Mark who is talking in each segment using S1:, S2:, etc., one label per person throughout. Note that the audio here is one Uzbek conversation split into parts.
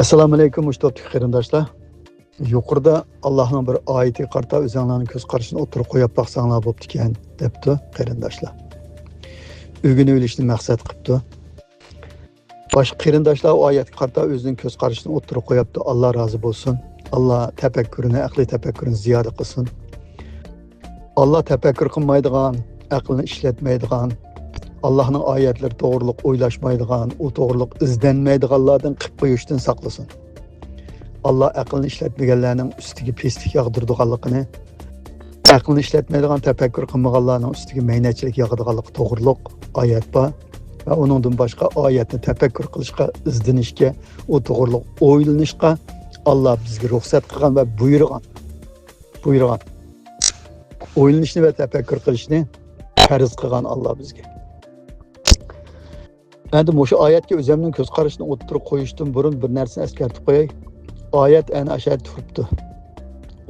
S1: Assalomu alaykum mushtoq qarindoshlar. Yuqorida Allohning bir oyati qarta o'zinglarning ko'z qarashini o'tirib qo'yib baqsanglar bo'pti ekan, debdi qarindoshlar. O'g'ini o'lishni maqsad qilibdi. Boshqa qarindoshlar oyatga qarta o'zining ko'z qarashini o'tirib qo'yibdi. Alloh rozi bo'lsin. Alloh tafakkurini, aqli tafakkurini ziyoda qilsin. Alloh tafakkur qilmaydigan, aqlni ishlatmaydigan, Allohning oyatlari to'g'riliq o'ylashmaydigan, u to'g'riliq izlanmaydiganlardan qilib qo'yishdan saqlasin. Allah aqlni ishlatmaganlarning ustiga pestik yog'dirdiganligini, aqlni ishlatmaydigan, tafakkur qilmaganlarning ustiga maynachilik yog'dirganligi to'g'riliq oyat bor va uningdan boshqa oyatni tafakkur qilishga, izlanishga, u to'g'riliq o'ylanishga Allah bizga ruxsat qilgan va buyurgan. O'ylanishni va tafakkur qilishni farz qilgan Allah bizga. Endi bu oyatga o'zimning ko'z qarashini o'tirib qo'yishdan burun bir narsani eskartib qo'yay. Oyat ana ashad turibdi.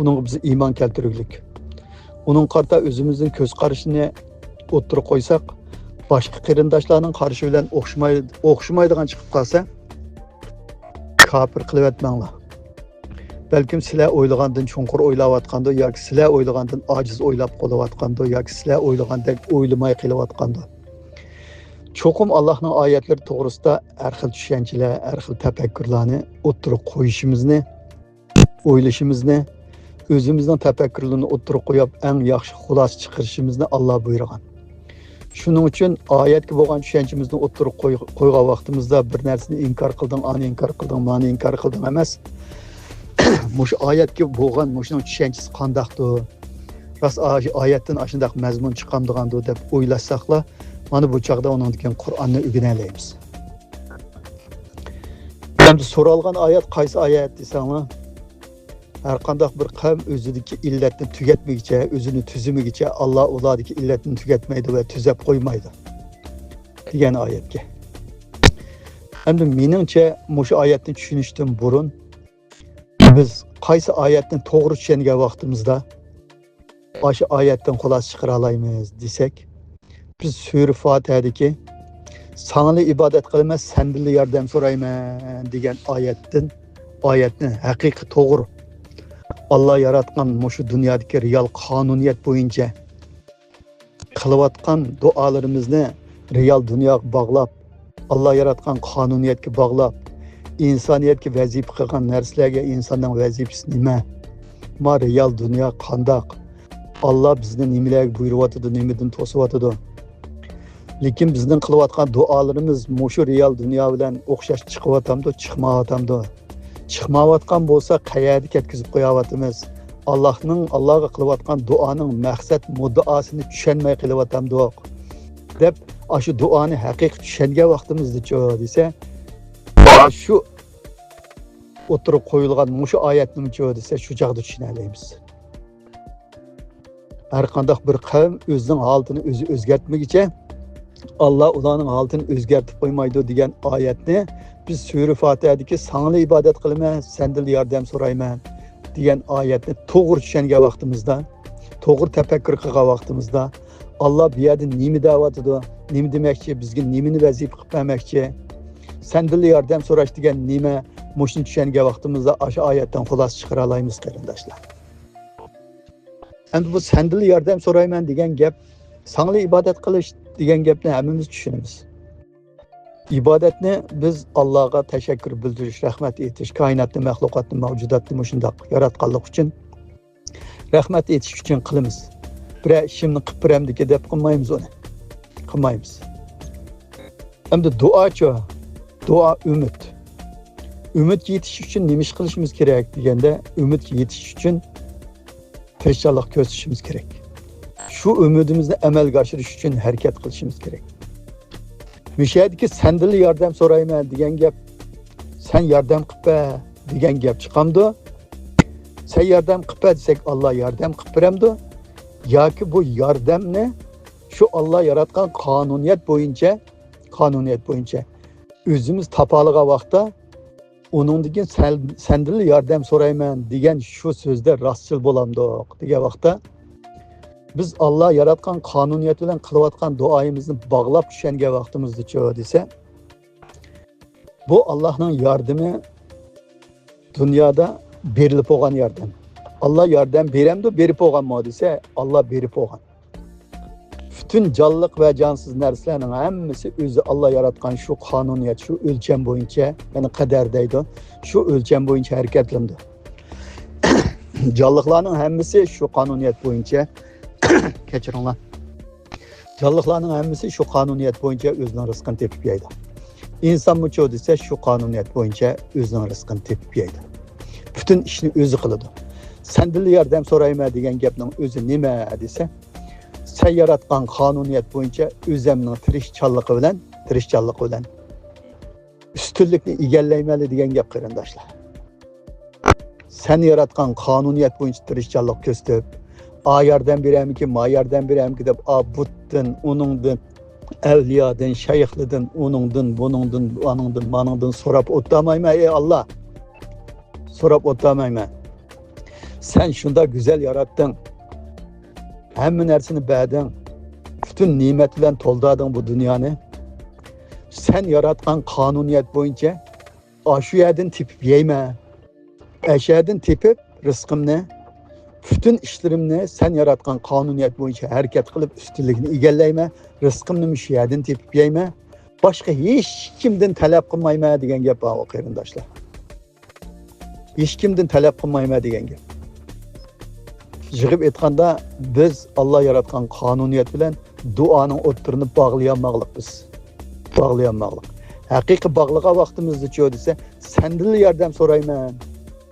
S1: Uning bizni iymon keltiruglik. Uning qarta o'zimizning ko'z qarashini o'tirib qo'ysak, boshqa qarindoshlarning qarashi bilan o'xshamaydigan chiqib qolsa, kofir qilib etmanglar. Balkim sizlar o'ylagandan chunqur o'ylayotganda yoki sizlar o'ylagandan ojiz o'ylab qolayotganda yoki sizlar o'ylagandek o'ylamay qilayotganda. Çoxum Allah'ın ayetleri to'g'risida har xil tushunchalar, har xil tafakkurlarni o'tirib qo'yishimizni, o'ylashimizni, o'zimizning tafakkurlarini o'tirib qo'yib, eng yaxshi xulosa chiqarishimizni Alloh buyurgan. Shuning uchun oyatga bo'lgan tushunchamizni o'tirib qo'ygan vaqtimizda bir narsani inkor qilding, ani inkor qilding, mani inkor qilding emas. Mush oyatga bo'lgan mushning tushunchasi qandaqdir? Ras oyatdan ashundaq mazmun chiqamdigandi deb o'ylashsaqlar, mana bu çağda onun degan Qur'onni o'rganaymiz. Endi so'ralgan oyat qaysi oyat desanglar, har qanday bir qavm o'zidagi illatni tugatmagicha, o'zini tuzimigicha Alloh ulardagi illatni tugatmaydi va tuzab qo'ymaydi degan oyatga. Endi meningcha mush oyatni tushunishdan burun biz qaysi oyatni to'g'ri tushungan vaqtimizda o'sha oyatdan xulosa chiqara olamiz desak, biz Sure Fatiha'daki sana ibadet qilmas, senden yardım so'rayman degan oyatni haqiqiy to'g'ri Allah yaratgan mushu dunyodagi real qonuniyat bo'yicha qilayotgan duolarimizni real dunyoga bog'lab, Allah yaratgan qonuniyatga bog'lab, insoniyatga vazifa qilgan narsalarga insonning vazifasi nima? Ma real dunyo qandoq? Allah bizni nimalarga buyuryapti, nimadan to'sayotdi? Lekin bizning qilayotgan duolarimiz mushu real dunyo bilan o'xshash chiqyapti, chiqmayapti. Chiqmayotgan bo'lsa, qayerga ketkizib qo'yapmiz? Allohga qilayotgan duoning maqsad muddaosini tushunmay qilyapmiz deb, shu duoni haqiqiy tushungan vaqtimizda desa, shu o'tirib qo'yilgan mushu oyatni desa, shu chaqda tushuna olamiz. Har qanday bir qavm o'zining holatini o'zi o'zgartmagicha Allah ularning holatini o'zgartib qo'ymaydi degan oyatni biz Sure Fatiha'dagi sana ibodat qilman, sendan yordam so'rayman degan oyatni to'g'ri tushungan vaqtimizda, to'g'ri tafakkur qilgan vaqtimizda Allah bu yerda nima da'vatidi, nima demoqchi, bizga nimani vazifa qilib bermoqchi, sendan yordam so'rash degan nima, mushni tushungan vaqtimizda o'sha oyatdan xulosa chiqara olamiz qarindoshlar. Endi bu sendan yordam so'rayman degan gap, sana ibodat qilish degan gapni hammamiz tushunamiz. İbadetni biz Allohga tashakkur bildirish, rahmat etish, koinotni, mahluqotni, mavjudotni mushundoq yaratganlik uchun rahmat etish uchun qilamiz. Bir ishimni qilib beramdiki deb qilmaymiz uni. Qilmaymiz. Endi duo umid. Umid yetish uchun nima ish qilishimiz kerak deganda, umid yetish uchun tirishchilik ko'rsatishimiz kerak. Şu ümidimizni amalga oshirish uchun harakat qilishimiz kerak. Mishadiki sendan yordam so'rayman degan gap, sen yordam qilib degan gap chiqamdi. Sen yordam qilib desak Alloh yordam qilib beramdi. Yoki bu yordamni shu Alloh yaratgan qonuniyat bo'yicha o'zimiz topaligan vaqtda uningdan sendan yordam so'rayman degan shu so'zda rostchil bo'lamdiq degan vaqtda biz Allah yaratgan qonuniyat bilan qilayotgan duoyimizni bog'lab tushungan vaqtimizda desa, bu Allohning yordami Dünyada berilip olan yardım. Allah yardım beremdi, berip olgan mı dese Allah berip olgan. Bütün canlılık ve cansız narsalarning hammasi o'zi Allah yaratgan şu kanuniyet, şu ölçem boyunca, yani kaderdeydi. Şu ölçem boyunca hareketlandi. Canlılarning hammasi şu kanuniyet boyunca kechiringlar. Canlılarning hammasi şu kanuniyet boyunca o'zining rizqini tepib yeydi. İnsan mucho desa şu kanuniyet boyunca o'zining rizqini tepib yeydi. Bütün ishni o'zi qiladi. Sendil yordam so'rayman degan gapning o'zi nima desa, sen yaratgan kanuniyet boyunca o'zimning tirishchanligi bilan ustunlikni egallayman degan gap qarindoshlar. Sen yaratgan kanuniyet boyunca tirishchanlik ko'rsatib, a yordam beramiki, ma yordam beramiki deb butdan, uningdan, avliyodan, shayxlardan, uningdan, buningdan, aningdan, maningdan so'rab o'tmayman ey Allah. So'rab o'tmayman. Sen şunda güzel yarattın. Hamma narsani berding. Bütün nimet bilan to'ldirding bu dunyoni. Sen yaratgan kanuniyet boyunca shu yerdan tepib yeyman. Shu yerdan tepib rizqimni, bütün ishlarimni sen yaratgan kanuniyet boyunca harakat qilib ustunlikni egallayman. Rizqimni shu yerdan tepib yeyman. Boshqa hech kimdan talab qilmayman degan gap bor qarindoshlar. Hech kimdan talab qilmayman degan gap. Yig'ib aytganda biz Allah yaratgan kanuniyet bilan duoning o'ttirini bog'layolmaylik biz. Bog'layolmaylik. Haqiqiy bog'lagan vaqtimizda-chi desa, sendil yordam so'rayman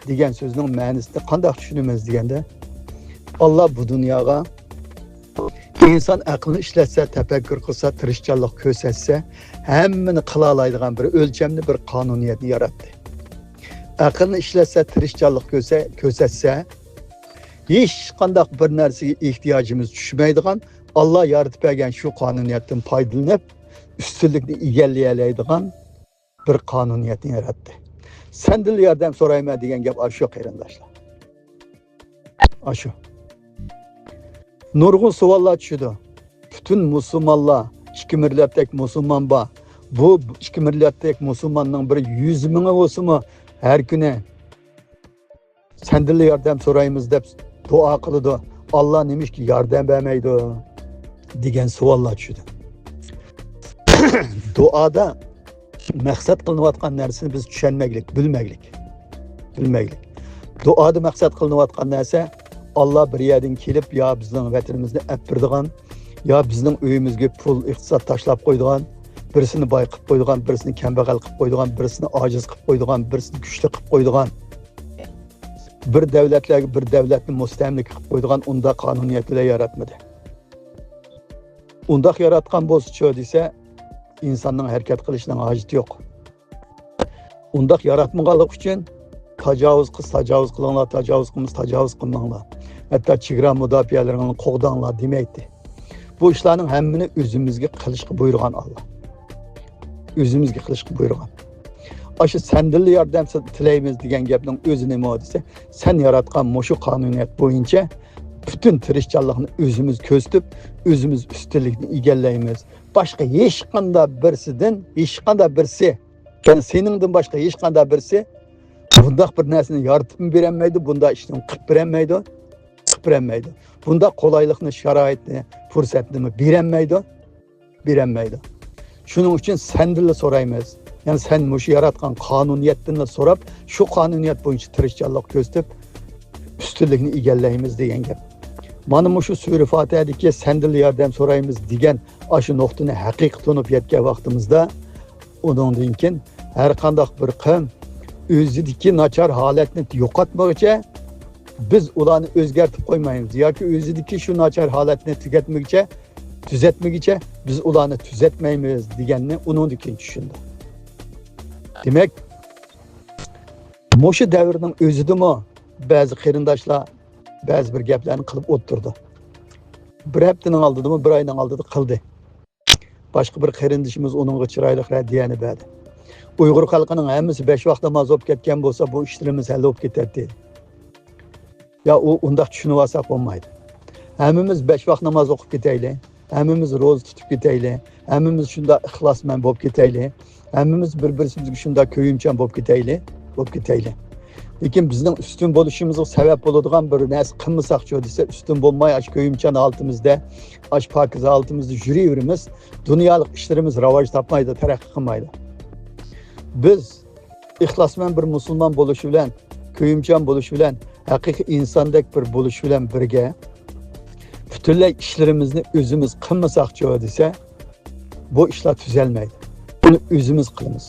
S1: degan so'zning ma'nosini qanday tushunamiz deganda, Allah bu dunyoga inson aqlini ishlatsa, tafakkur qilsa, tirishchanlik ko'rsatsa, hammani qila oladigan bir o'lchamni, bir qonuniyatni yaratdi. Aqlni ishlatsa, tirishchanlik ko'rsatsa, hech qanday bir narsaga ehtiyojimiz tushmaydigan, Allah yaratib bergan shu qonuniyatdan foydalanib, ustunlikni egallay oladigan bir qonuniyatni yaratdi. Sendil yordam so'rayman degan gap shu qarindoshlar. Shu. Nurg'un savollar tushdi. Bütün musulmonlar, 2 millatdek musulmon bor. Bu 2 millatdek musulmonning biri 100 ming bo'lsa-mu har kuni sendil yordam so'raymiz deb dua qiladi. Allah nimishki yordam bermaydi degan savollar tushdi. Duoda maqsad qilinayotgan narsani biz tushunmaylik, bilmaylik. Duoda maqsad qilinayotgan narsa Allah bir yerdan kelib, yo bizning vatanimizni apirdigan, yo bizning uyimizga pul, iqtisod tashlab qo'ydigan, birisini boy qilib qo'ydigan, birisini kambag'al qilib qo'ydigan, birisini ojiz qilib qo'ydigan, birisini kuchli qilib qo'ydigan, bir davlatlarga bir davlatni mustamlik qilib qo'ydigan unda qonuniyat bilan yaratmadi. Undaq yaratgan bo'lsa-chi desa, insonning harakat qilishining hojati yo'q. Undaq yaratmaganlik uchun tajovuz qilinglar, tajovuz qilmanglar. Hatta chegara mudofialarini qo'g'danglar demaydi. Bu ishlarning hammini o'zimizga qilishga buyurgan Allah. O'zimizga qilishga buyurgan. Shu sendil yordam tilaymiz degan gapning o'zi nima desa, sen yaratgan mushu qonuniyat bo'yicha bütün tirishchanlikni o'zimiz ko'rsatib, o'zimiz ustunlikni egallaymiz. Boshqa hech qanday birisi, ya'ni seningdan boshqa hech qanday birisi bundaq bir narsani yaratib berolmaydi, bunda ishni qilib berolmaydi. Bunda qolaylikni, sharoitni, fursatni berolmaydi. Shuning uchun sendil so'raymiz. Yani sen mushu yaratgan qonuniyatni so'rab, shu qonuniyat bo'yicha tirishchanlik ko'rsatib, ustunlikni egallaymiz degan gap. Mana mushu sura Fatihadagi sendil yordam so'raymiz degan shu nuqtani haqiqiy tunib yetgan vaqtimizda, undan keyin har qanday bir qavm o'zidagi nachar holatni yo'qotmoqchi, biz ularni o'zgartib qo'ymaymiz yoki o'zidagi shu nachar holatni tuzatmaguncha biz ularni tuzatmaymiz deganni undan keyin tushundim. Demek, mushu davrning o'zidami ba'zi qarindoshlar ba'zi bir gaplarni qilib o'tirdi. Bir haftaning oldidami, bir oyning oldida qildi. Boshqa bir qarindoshimiz uningga chiroyli raddiyani berdi. Uyg'ur xalqining hammasi 5 vaqt namoz o'qib ketgan bo'lsa, bu ishlarimiz hal bo'lib ketadi dedi. Ya u undaq tushunib olsak bo'lmaydi. Hammamiz 5 vaqt namoz o'qib ketaylik, hammamiz ro'za tutib ketaylik, hammamiz shunda ixlosmand bo'lib ketaylik. Hammamiz bir-birimizga shunda ko'yimchan bo'lib ketaylik. Lekin bizning ustun bo'lishimizga sabab bo'ladigan bir narsa qilmasaqchi desa, ustun bo'lmay ash ko'yimchan altimizda, ash pokiza altimizda yuraveramiz. Dunyolik ishlarimiz rivoj topmaydi, taraqqiy qilmaydi. Biz ixlosmand bir musulmon bo'lish bilan, ko'yimchan bo'lish bilan, haqiqiy insondek bir bo'lish bilan birga butunlay ishlarimizni o'zimiz qilmasaqchi desa, bu ishlar tuzalmaydi. Buni o'zimiz qilamiz.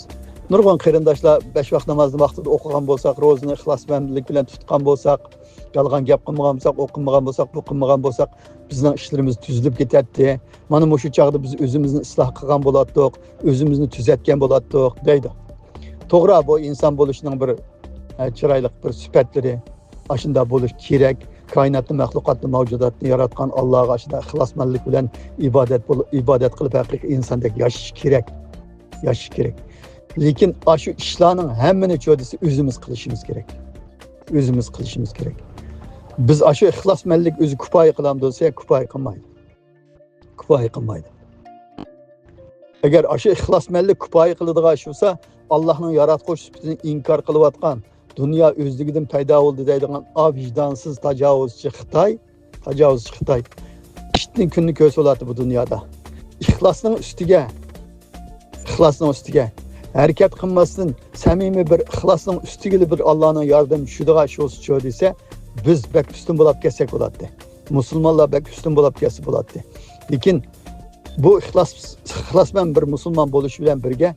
S1: Nurg'un qarindoshlar 5 vaqt namozni vaqtida o'qigan bo'lsak, ro'zani ixlosmandlik bilan tutgan bo'lsak, yolg'on gap qilmagan bo'lsak, o'qimagan bo'lsak, bu qilmagan bo'lsak, bizning ishlarimiz tuzilib ketadi. Mana shu chaqda biz o'zimizni isloh qilgan bo'lardik, o'zimizni tuzatgan bo'lardik deydi. To'g'ri, bu inson bo'lishning bir chiroyli bir sifatlari, ashunda bo'lish kerak. Koinotni, mahluqotni, mavjudotni yaratgan Allohga ashunda ixlosmandlik bilan ibodat qilib haqiqiy insondek yashash kerak. Yashash kerak. Lekin shu ishlarning hammani cho'disi o'zimiz qilishimiz kerak. O'zimiz qilishimiz kerak. Biz shu ixlosmandlik o'zi kifoya qilamiz desa, kifoya qilmaydi. Kifoya qilmaydi. Agar shu ixlosmandlik kifoya qiladigan bo'lsa, Allohning yaratqush sifatini inkor qilayotgan, dunyo o'zligidan paydo bo'ldi deydigan vijdonsiz tajovuzchi Xitoy ishning kunni ko'rsa bo'ladi bu dunyoda. Ixlosning ustiga harakat qilmasdan samimiy bir ixlosning ustiga bir Allohning yordami tushadigan shu desa, biz bak ustun bo'lib kelsak bo'ladi. Musulmonlar bak ustun bo'lib kelsa bo'ladi. Lekin bu ixlosmand bir musulmon bo'lish bilan birga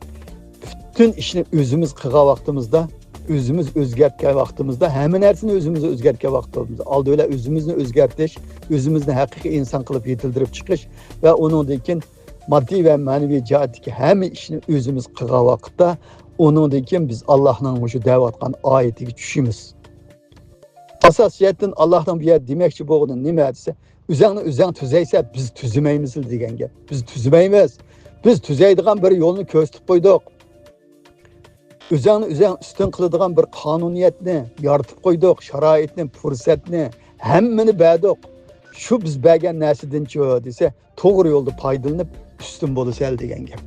S1: bütün ishni o'zimiz qilgan vaqtimizda, o'zimiz o'zgartgan vaqtimizda, hamma narsani o'zimiz o'zgartgan vaqtimizda oldinla o'zimizni o'zgartish, o'zimizni haqiqiy inson qilib yetildirib chiqish va uningdan keyin moddiy va ma'naviy jihatdagi hamma ishni o'zimiz qilgan vaqtda uningdan keyin biz Allohning o'sha da'vatgan oyatiga tushimiz. Asosiyatdan Allohning bu yer demoqchi bo'lgani nima desa, o'zing tuzaysa biz tuzimaymiz degan gap. Biz tuzimaymiz. Biz tuzaydigan bir yo'lni ko'rsatib qo'ydik. O'zing ustun qiladigan bir qonuniyatni yaratib qo'ydik, sharoitni, fursatni hammani berdik. Shu biz bergan narsadan desa, to'g'ri yo'lda foydalanib ustun bo'lsa degan gap.